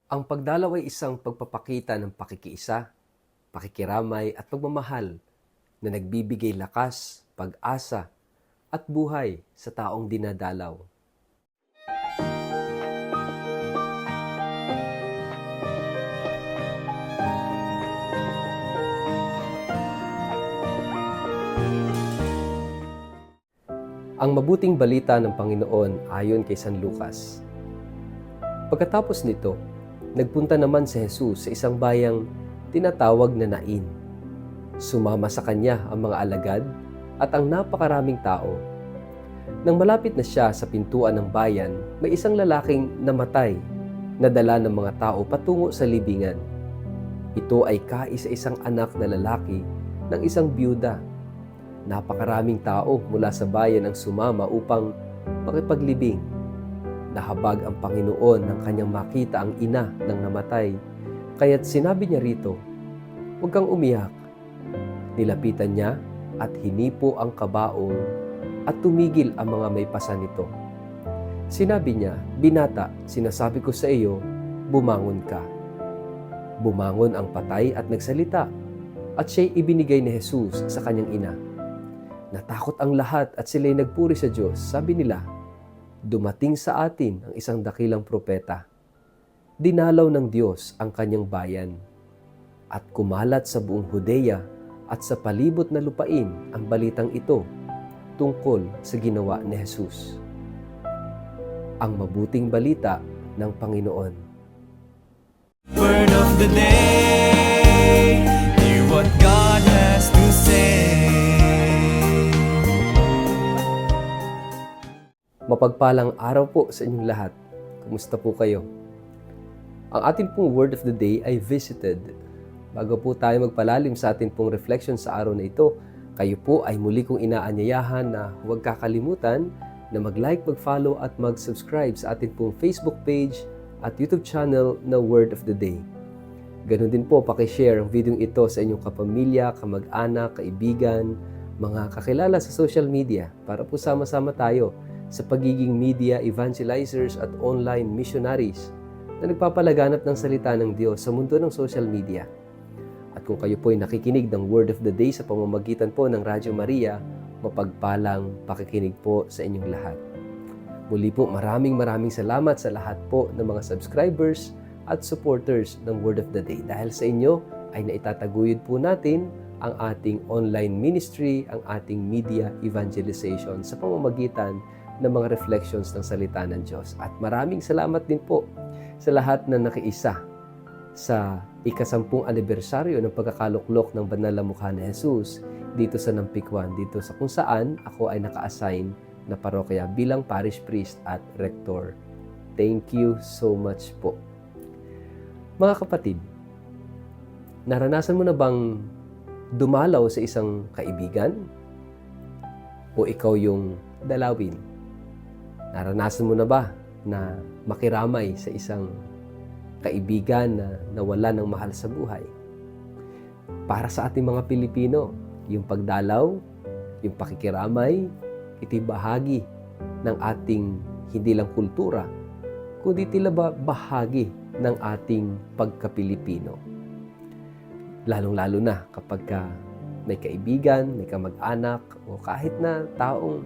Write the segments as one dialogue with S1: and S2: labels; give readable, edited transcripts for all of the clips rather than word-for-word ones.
S1: Ang pagdalaw ay isang pagpapakita ng pakikiisa, pakikiramay at pagmamahal na nagbibigay lakas, pag-asa at buhay sa taong dinadalaw. Ang mabuting balita ng Panginoon ayon kay San Lucas. Pagkatapos nito, nagpunta naman si Jesus sa isang bayang tinatawag na Nain. Sumama sa kanya ang mga alagad at ang napakaraming tao. Nang malapit na siya sa pintuan ng bayan, may isang lalaking namatay na dala ng mga tao patungo sa libingan. Ito ay kaisa-isang anak na lalaki ng isang byuda. Napakaraming tao mula sa bayan ang sumama upang makipaglibing. Nahabag ang Panginoon nang kanyang makita ang ina ng namatay, kaya't sinabi niya rito, "Huwag kang umiyak." Nilapitan niya at hinipo ang kabaong at tumigil ang mga may pasa nito. Sinabi niya, "Binata, sinasabi ko sa iyo, bumangon ka." Bumangon ang patay at nagsalita, at siya'y ibinigay ni Jesus sa kanyang ina. Natakot ang lahat at sila'y nagpuri sa Diyos. Sabi nila, "Dumating sa atin ang isang dakilang propeta. Dinalaw ng Diyos ang kanyang bayan." At kumalat sa buong Judea at sa palibot na lupain ang balitang ito tungkol sa ginawa ni Jesus. Ang mabuting balita ng Panginoon.
S2: Word of the day, hear what God has to say.
S1: Mapagpalang araw po sa inyong lahat. Kumusta po kayo? Ang ating pong word of the day ay visited. Bago po tayo magpalalim sa ating pong reflection sa araw na ito, kayo po ay muli kong inaanyayahan na huwag kakalimutan na mag-like, mag-follow at mag-subscribe sa ating pong Facebook page at YouTube channel na Word of the Day. Ganon din po, pakishare ang video ito sa inyong kapamilya, kamag-anak, kaibigan, mga kakilala sa social media para po sama-sama tayo sa pagiging media evangelizers at online missionaries na nagpapalaganap ng salita ng Diyos sa mundo ng social media. At kung kayo po ay nakikinig ng Word of the Day sa pamamagitan po ng Radyo Maria, mapagpalang pakikinig po sa inyong lahat. Muli po, maraming salamat sa lahat po ng mga subscribers at supporters ng Word of the Day. Dahil sa inyo ay naitataguyod po natin ang ating online ministry, ang ating media evangelization sa pamamagitan ng mga reflections ng salita ng Diyos. At maraming salamat din po sa lahat na nakiisa sa ika-10 anibersaryo ng pagkakaluklok ng banal na mukha ni Jesus dito sa Nampikwan, dito sa kung saan ako ay naka-assign na parokya bilang parish priest at rector. Thank you so much po. Mga kapatid, naranasan mo na bang dumalaw sa isang kaibigan? O ikaw yung dalawin? Naranasan mo na ba na makiramay sa isang kaibigan na nawala ng mahal sa buhay? Para sa ating mga Pilipino, yung pagdalaw, yung pakikiramay, ito'y bahagi ng ating hindi lang kultura, kundi tila ba bahagi ng ating pagka-Pilipino. Lalong-lalo na kapag may kaibigan, may kamag-anak, o kahit na taong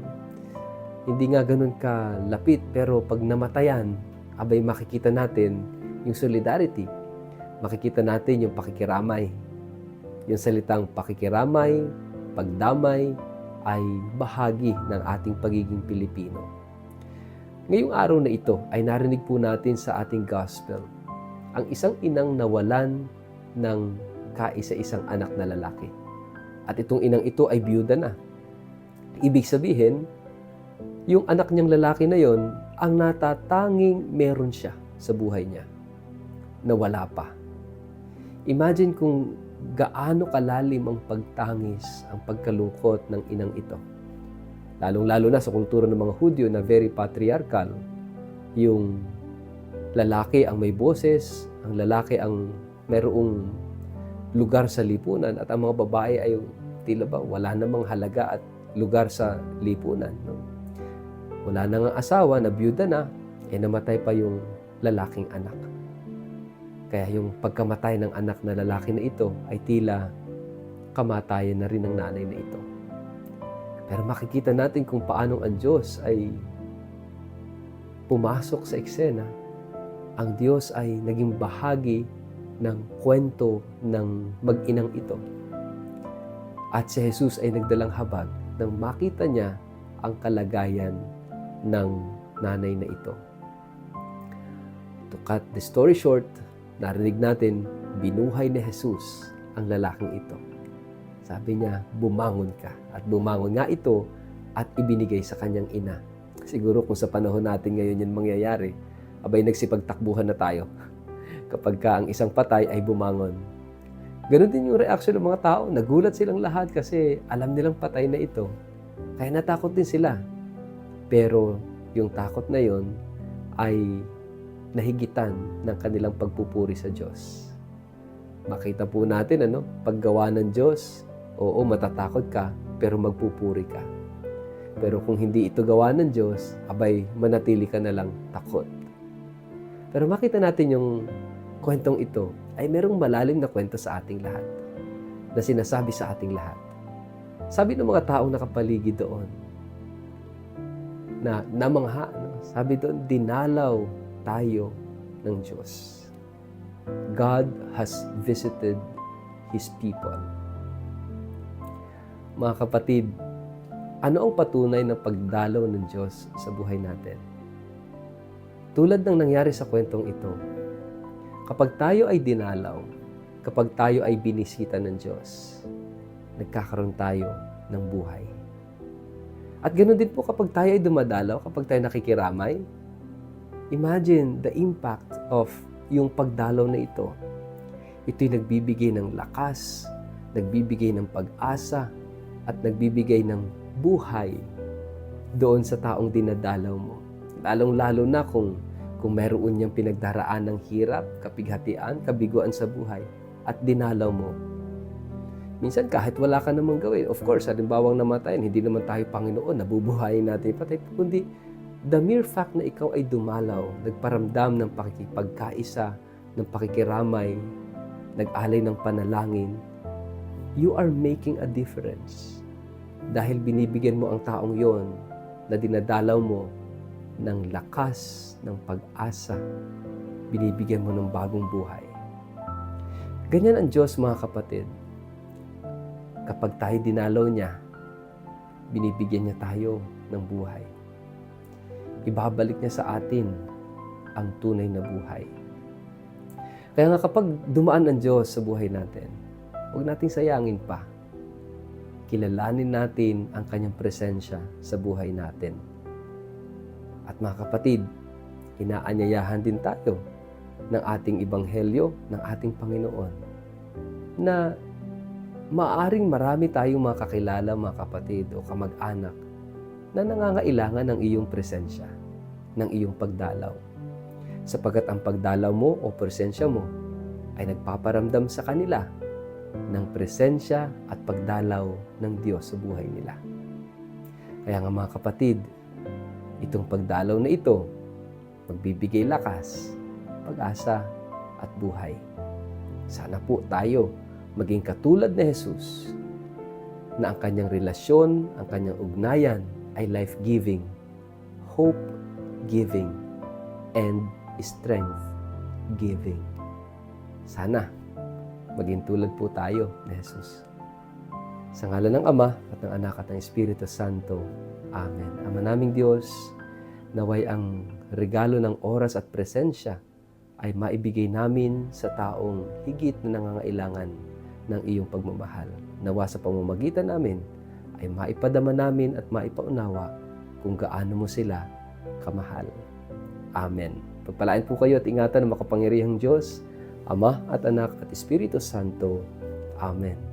S1: hindi nga ganun kalapit, pero pag namatayan, abay makikita natin yung solidarity, makikita natin yung pakikiramay. Yung salitang pakikiramay, pagdamay, ay bahagi ng ating pagiging Pilipino. Ngayong araw na ito ay narinig po natin sa ating gospel ang isang inang nawalan ng kaisa-isang anak na lalaki. At itong inang ito ay biyuda na. Ibig sabihin, yung anak niyang lalaki na yon ang natatanging meron siya sa buhay niya na wala pa. Imagine kung gaano kalalim ang pagtangis, ang pagkalungkot ng inang ito. Lalong-lalo na sa kultura ng mga Hudyo na very patriarchal. Yung lalaki ang may boses, ang lalaki ang mayroong lugar sa lipunan, at ang mga babae ay tila ba wala namang halaga at lugar sa lipunan. No? Wala na nga asawa, na byuda na, namatay pa yung lalaking anak. Kaya yung pagkamatay ng anak na lalaki na ito ay tila kamatayan na rin ng nanay na ito. Pero makikita natin kung paanong ang Diyos ay pumasok sa eksena. Ang Diyos ay naging bahagi ng kwento ng mag-inang ito. At si Jesus ay nagdalang habag nang makita niya ang kalagayan ng nanay na ito. To cut the story short, narinig natin, binuhay ni Jesus ang lalaking ito. Sabi niya, bumangon ka. At bumangon nga ito at ibinigay sa kanyang ina. Siguro kung sa panahon natin ngayon yan mangyayari, abay nagsipagtakbuhan na tayo. Kapag ka ang isang patay ay bumangon. Ganon din yung reaction ng mga tao. Nagulat silang lahat kasi alam nilang patay na ito. Kaya natakot din sila. Pero yung takot na yon ay nahigitan ng kanilang pagpupuri sa Diyos. Makita po natin, paggawa ng Diyos, oo, matatakot ka, pero magpupuri ka. Pero kung hindi ito gawa ng Diyos, abay, manatili ka na lang takot. Pero makita natin yung kwentong ito ay merong malalim na kwento sa ating lahat, na sinasabi sa ating lahat. Sabi ng mga taong nakapaligid doon, na namangha, sabi doon, dinalaw tayo ng Diyos. God has visited His people. Mga kapatid, ano ang patunay ng pagdalaw ng Diyos sa buhay natin? Tulad ng nangyari sa kwentong ito, kapag tayo ay dinalaw, kapag tayo ay binisita ng Diyos, nagkakaroon tayo ng buhay. At ganoon din po kapag tayo ay dumadalaw, kapag tayo nakikiramay, imagine the impact of yung pagdalaw na ito. Ito'y nagbibigay ng lakas, nagbibigay ng pag-asa, at nagbibigay ng buhay doon sa taong dinadalaw mo. Lalong-lalo na kung meron niyang pinagdaraan ng hirap, kapighatian, kabiguan sa buhay, at dinalaw mo. Minsan kahit wala ka namang gawin, of course, halimbawang namatayan, hindi naman tayo Panginoon, nabubuhayin natin patay, kundi the mere fact na ikaw ay dumalaw, nagparamdam ng pakikipagkaisa, ng pakikiramay, nag-alay ng panalangin, you are making a difference. Dahil binibigyan mo ang taong yon na dinadalaw mo ng lakas, ng pag-asa, binibigyan mo ng bagong buhay. Ganyan ang Diyos, mga kapatid. Kapag tayo dinalaw niya, binibigyan niya tayo ng buhay. Ibabalik niya sa atin ang tunay na buhay. Kaya nga kapag dumaan ang Diyos sa buhay natin, huwag nating sayangin pa. Kilalanin natin ang kanyang presensya sa buhay natin. At mga kapatid, inaanyayahan din tayo ng ating ebanghelyo, ng ating Panginoon, na maaring marami tayong mga kakilala, mga kapatid o kamag-anak na nangangailangan ng iyong presensya, ng iyong pagdalaw. Sapagkat ang pagdalaw mo o presensya mo ay nagpaparamdam sa kanila ng presensya at pagdalaw ng Diyos sa buhay nila. Kaya nga mga kapatid, itong pagdalaw na ito, magbibigay lakas, pag-asa at buhay. Sana po tayo maging katulad ni Jesus na ang kanyang relasyon, ang kanyang ugnayan ay life-giving, hope-giving, and strength-giving. Sana maging tulad po tayo ni Jesus. Sa ngalan ng Ama at ng Anak at ng Espiritu Santo. Amen. Ama naming Diyos, naway ang regalo ng oras at presensya ay maibigay namin sa taong higit na nangangailangan ng iyong pagmamahal. Nawa sa pamamagitan namin ay maipadama namin at maipaunawa kung gaano mo sila kamahal. Amen. Pagpalain po kayo at ingatan ng makapangyarihang Diyos, Ama at Anak at Espiritu Santo. Amen.